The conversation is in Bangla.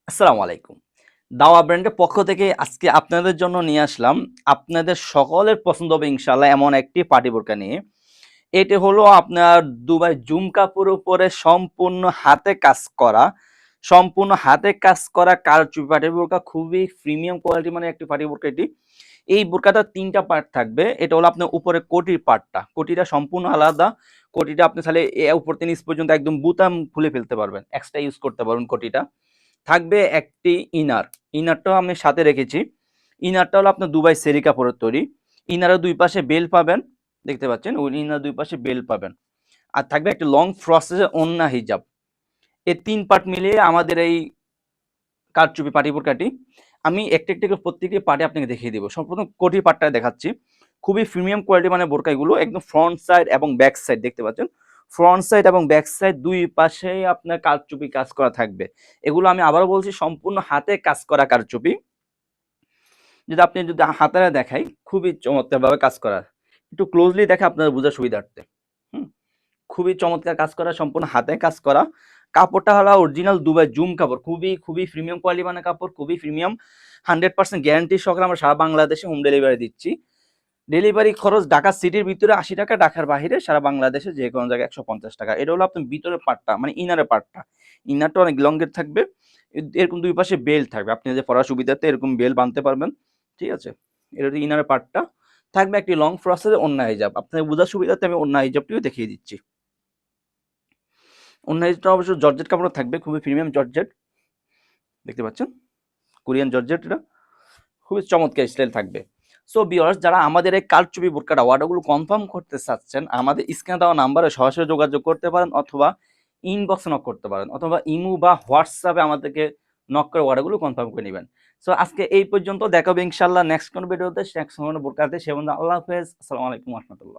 আসসালামু আলাইকুম। দাওয়া ব্র্যান্ডের পক্ষ থেকে আজকে আপনাদের জন্য নিয়ে আসলাম, আপনাদের সকলের পছন্দ হবে ইনশাআল্লাহ এমন একটি পার্টি বোরকা নিয়ে। এটি হলো আপনার দুবাই জুম কাপড়ের উপরে সম্পূর্ণ হাতে কাজ করা কারচুপি পার্টি বোরকা, খুবই প্রিমিয়াম কোয়ালিটি মানে একটি পার্টি বোরকা এটি। এই বোরকাটা ৩ টা পার্ট থাকবে। এটা হলো আপনার উপরে কোটির পার্টটা। কোটিটা সম্পূর্ণ আলাদা। কোটিটা আপনি চাইলে উপর থেকে নিচ পর্যন্ত একদম বুতাম খুলে ফেলতে পারবেন। এক্সট্রা ইউজ করতে পারবেন কোটিটা। থাকবে একটি ইনারটাও আমি সাথে রেখেছি। ইনারটা হলো আপনার দুবাই সেরি কাপড়ের তৈরি। ইনারের ২ পাশে বেল পাবেন, দেখতে পাচ্ছেন ওই ইনার ২ পাশে বেল পাবেন। আর থাকবে একটা লং প্রসেসের ওন্না হিজাব। এই ৩ পার্ট মিলিয়ে আমাদের এই কারচুপি পার্টি বোরকাটি। আমি একটা করে প্রত্যেকটি পার্টে আপনাকে দেখিয়ে দিব। সর্বপ্রথম কোটি পার্টটা দেখাচ্ছি। খুবই প্রিমিয়াম কোয়ালিটি মানে বোরকা এগুলো, একদম ফ্রন্ট সাইড এবং ব্যাক সাইড দেখতে পাচ্ছেন। ফ্রন্ট সাইড এবং ব্যাক সাইড ২ পাশেই আপনার কারচুপি কাজ করা থাকবে। এগুলো আমি আবারও বলছি সম্পূর্ণ হাতে কাজ করা কারচুপি। যদি হাতে দেখাই, খুবই চমৎকারভাবে কাজ করা। একটু ক্লোজলি দেখে আপনার বোঝার সুবিধার্থে। হুম? খুবই চমৎকার কাজ করা, সম্পূর্ণ হাতে কাজ করা। কাপড়টা হলো অরিজিনাল দুবাই জুম কাপড়। খুবই প্রিমিয়াম কোয়ালিটি মানে কাপড়, খুবই প্রিমিয়াম। 100% গ্যারান্টি সহকারে আমরা সারা বাংলাদেশে হোম ডেলিভারি দিচ্ছি। ডেলিভারি খরচ ঢাকা সিটির ভিতরে ৳৮০, ঢাকার বাহিরে সারা বাংলাদেশে যেকোনো জায়গায় ৳১৫০। এটা হলো আপনার ভিতরের পার্টটা মানে ইনারের পার্টটা। ইনারটা অনেক লংয়ের থাকবে। এরকম ২ পাশে বেল থাকবে। আপনি যে পরার সুবিধার্থে এরকম বেল বাঁধতে পারবেন। ঠিক আছে? এটা হচ্ছে ইনারের পার্টটা। থাকবে একটি লং প্রসেসের ওড়না হিজাব। আপনার বোঝার সুবিধার্থে আমি ওড়না হিজাবটিও দেখিয়ে দিচ্ছি। ওড়না হিজাবটা অবশ্য জর্জেট কাপড়ের থাকবে, খুবই প্রিমিয়াম জর্জেট। দেখতে পাচ্ছেন? কোরিয়ান জর্জেট এটা। খুবই চমৎকার স্টাইল থাকবে। সো ভিউয়ার্স, যারা আমাদের এই কারচুপি বোরকাটা অর্ডারগুলো কনফার্ম করতে চাচ্ছেন, আমাদের স্ক্রিনে দেওয়া নাম্বারে সরাসরি যোগাযোগ করতে পারেন, অথবা ইনবক্সে নক করতে পারেন, অথবা ইমো বা হোয়াটসঅ্যাপে আমাদেরকে নক করে অর্ডারগুলো কনফার্ম করে নিবেন। সো আজকে এই পর্যন্ত, দেখা হবে ইনশাআল্লাহ নেক্সট কোনো ভিডিওতে, নেক্সট কোনো বোরকাতে। সে পর্যন্ত আল্লাহ হাফেজ। আসসালামু আলাইকুম ওয়া রাহমাতুল্লাহ।